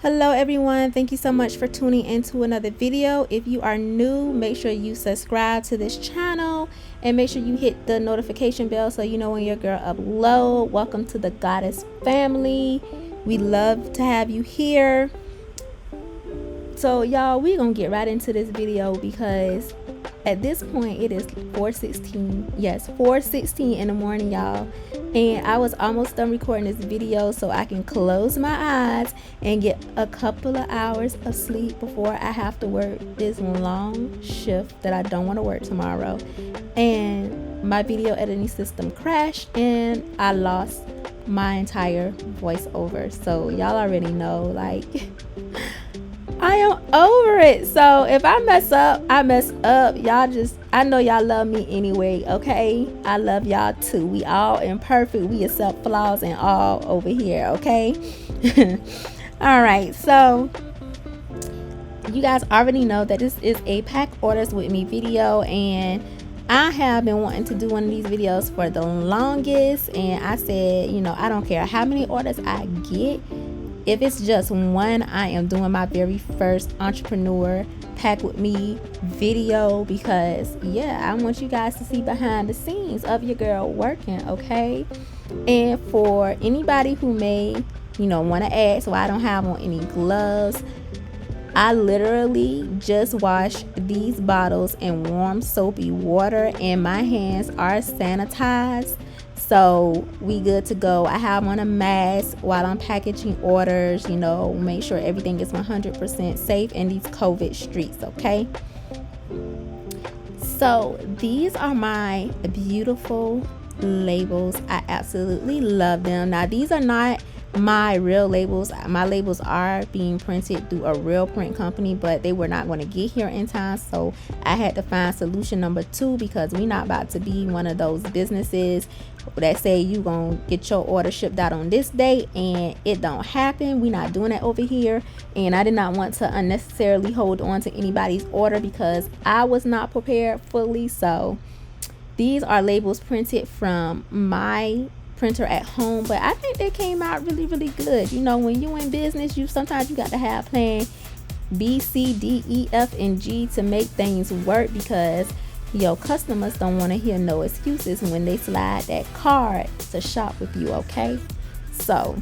Hello everyone, thank you so much for tuning into another video. If you are new, make sure you subscribe to this channel and make sure you hit the notification bell so you know when your girl upload. Welcome to the Goddess family. We love to have you here. So y'all, we gonna get right into this video because at this point it is 4:16. Yes, 4:16 in the morning, y'all, and I was almost done recording this video so I can close my eyes and get a couple of hours of sleep before I have to work this long shift that I don't want to work tomorrow. And my video editing system crashed and I lost my entire voiceover, so y'all already know, like, I am over it. So if I mess up, I mess up. I know y'all love me anyway, okay? I love y'all too. We all imperfect. We accept flaws and all over here, okay? All right, so you guys already know that this is a pack orders with me video, and I have been wanting to do one of these videos for the longest, and I said, you know, I don't care how many orders I get. If it's just one, I am doing my very first entrepreneur pack with me video because, yeah, I want you guys to see behind the scenes of your girl working, okay? And for anybody who may, you know, want to ask why I don't have on any gloves, I literally just washed these bottles in warm soapy water and my hands are sanitized. So we good to go. I have on a mask while I'm packaging orders, you know, make sure everything is 100% safe in these COVID streets, okay? So these are my beautiful labels. I absolutely love them. Now these are not my real labels. My labels are being printed through a real print company, but they were not going to get here in time, so I had to find solution number 2 because we're not about to be one of those businesses that say you gonna get your order shipped out on this date and it don't happen. We're not doing that over here, and I did not want to unnecessarily hold on to anybody's order because I was not prepared fully. So these are labels printed from my printer at home, but I think they came out really good. You know, when you in business, you sometimes you got to have plan B, C, D, E, F, and G to make things work because your customers don't want to hear no excuses when they slide that card to shop with you, okay? So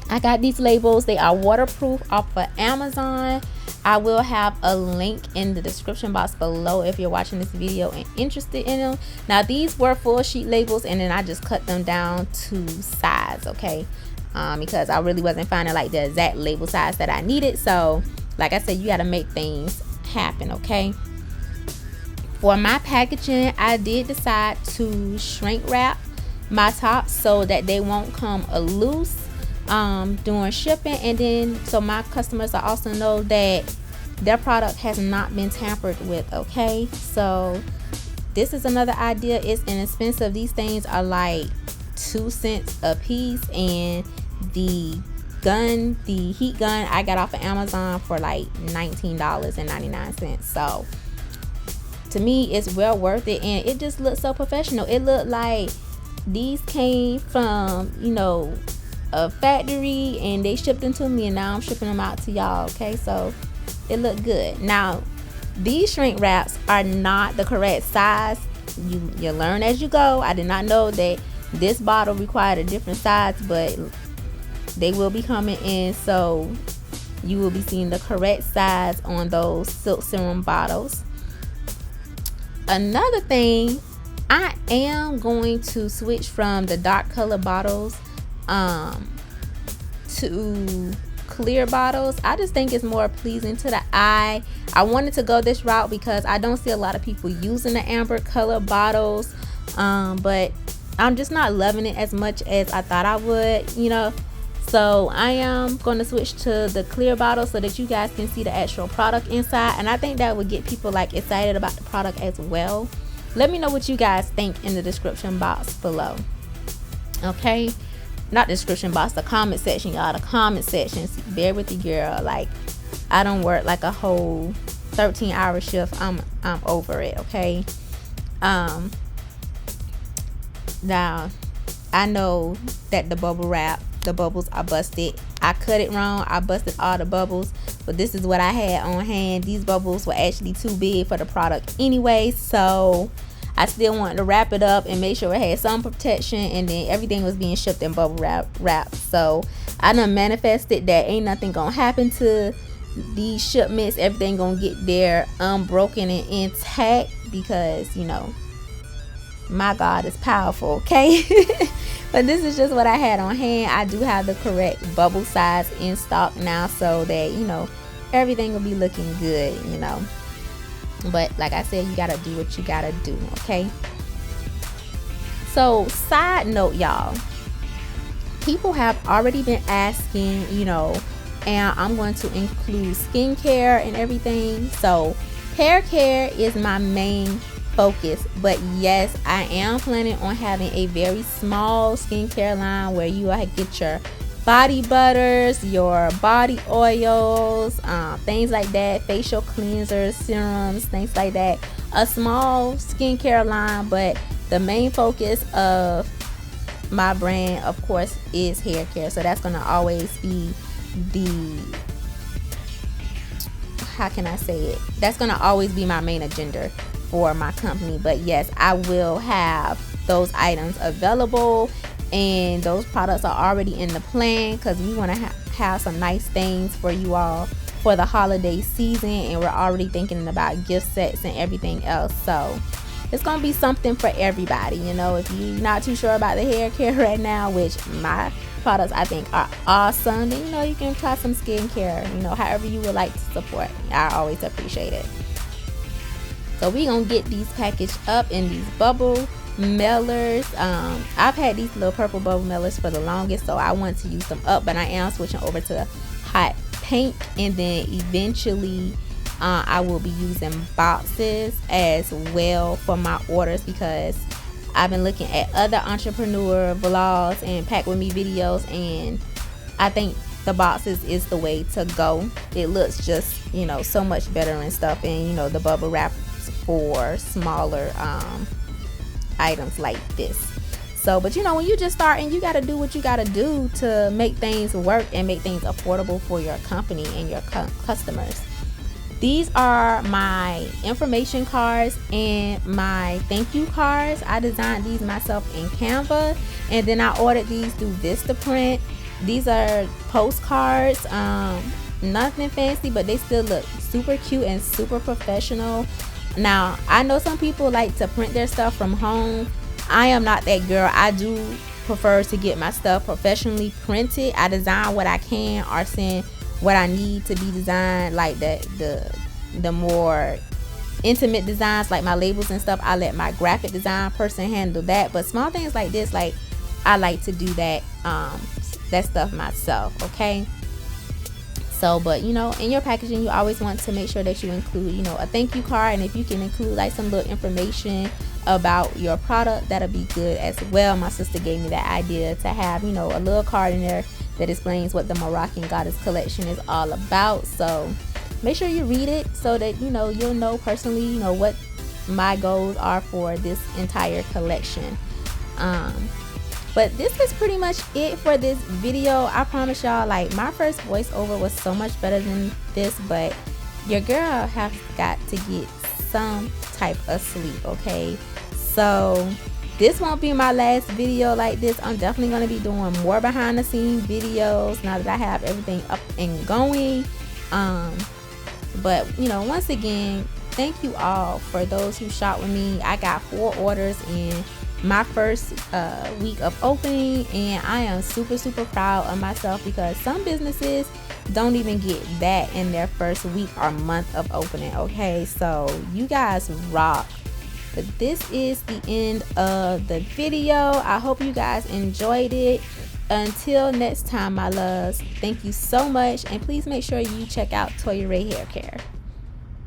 I got these labels. They are waterproof off of Amazon. I will have a link in the description box below if you're watching this video and interested in them. Now these were full sheet labels and then I just cut them down to size, okay? Because I really wasn't finding like the exact label size that I needed. So like I said, you got to make things happen, okay? For my packaging, I did decide to shrink wrap my tops so that they won't come loose during shipping, and then so my customers also know that their product has not been tampered with, okay? So this is another idea. It's inexpensive. These things are like 2 cents a piece, and the heat gun I got off of Amazon for like $19.99. So to me it's well worth it, and it just looks so professional. It looked like these came from, you know, a factory and they shipped them to me, and now I'm shipping them out to y'all, okay? So it looked good. Now these shrink wraps are not the correct size. You learn as you go. I did not know that this bottle required a different size, but they will be coming in, so you will be seeing the correct size on those silk serum bottles. Another thing, I am going to switch from the dark color bottles to clear bottles. I just think it's more pleasing to the eye. I wanted to go this route because I don't see a lot of people using the amber color bottles, but I'm just not loving it as much as I thought I would, you know. So I am going to switch to the clear bottle so that you guys can see the actual product inside, and I think that would get people like excited about the product as well. Let me know what you guys think in the description box below, okay? Not description box, the comment section, y'all. The comment section. Bear with the girl. Like, I don't work like a whole 13-hour shift. I'm over it, okay? Now I know that the bubble wrap, the bubbles are busted. I cut it wrong. I busted all the bubbles, but this is what I had on hand. These bubbles were actually too big for the product anyway, so I still wanted to wrap it up and make sure it had some protection, and then everything was being shipped in bubble wrap. So I done manifested that ain't nothing gonna happen to these shipments. Everything gonna get there unbroken and intact, because you know my God is powerful, okay? But this is just what I had on hand. I do have the correct bubble size in stock now, so that you know everything will be looking good, you know. But like I said, you gotta do what you gotta do, okay? So side note, y'all, people have already been asking, you know, and I'm going to include skincare and everything. So hair care is my main focus, but yes, I am planning on having a very small skincare line where you get your body butters, your body oils, things like that, facial cleansers, serums, things like that. A small skincare line, but the main focus of my brand, of course, is hair care. So that's gonna always be the, how can I say it? That's gonna always be my main agenda for my company. But yes, I will have those items available, and those products are already in the plan, because we want to have some nice things for you all for the holiday season, and we're already thinking about gift sets and everything else. So it's gonna be something for everybody, you know. If you're not too sure about the hair care right now, which my products I think are awesome, then you know you can try some skincare, you know, however you would like to support. I always appreciate it. So we gonna get these packaged up in these bubble mailers. I've had these little purple bubble mailers for the longest, so I want to use them up, but I am switching over to hot pink, and then eventually I will be using boxes as well for my orders, because I've been looking at other entrepreneur vlogs and pack with me videos, and I think the boxes is the way to go. It looks just, you know, so much better and stuff, and you know, the bubble wrap for smaller items like this. So, but you know, when you just starting, you got to do what you got to do to make things work and make things affordable for your company and your customers. These are my information cards and my thank you cards. I designed these myself in Canva, and then I ordered these through Vistaprint. These are postcards, nothing fancy, but they still look super cute and super professional. Now, I know some people like to print their stuff from home. I am not that girl. I do prefer to get my stuff professionally printed. I design what I can, or send what I need to be designed, like the more intimate designs, like my labels and stuff. I let my graphic design person handle that. But small things like this, like I like to do that stuff myself, okay? So, but you know, in your packaging, you always want to make sure that you include, you know, a thank you card, and if you can include like some little information about your product, that'll be good as well. My sister gave me that idea to have, you know, a little card in there that explains what the Moroccan Goddess collection is all about. So make sure you read it, so that you know, you'll know personally, you know, what my goals are for this entire collection. But this is pretty much it for this video. I promise y'all, like, my first voiceover was so much better than this, but your girl has got to get some type of sleep, okay? So this won't be my last video like this. I'm definitely going to be doing more behind the scenes videos now that I have everything up and going. But you know, once again, thank you all for those who shop with me. I got 4 orders in my first week of opening, and I am super proud of myself, because some businesses don't even get that in their first week or month of opening, okay? So you guys rock. But this is the end of the video. I hope you guys enjoyed it. Until next time, my loves, thank you so much, and please make sure you check out Toya Rey Hair Care.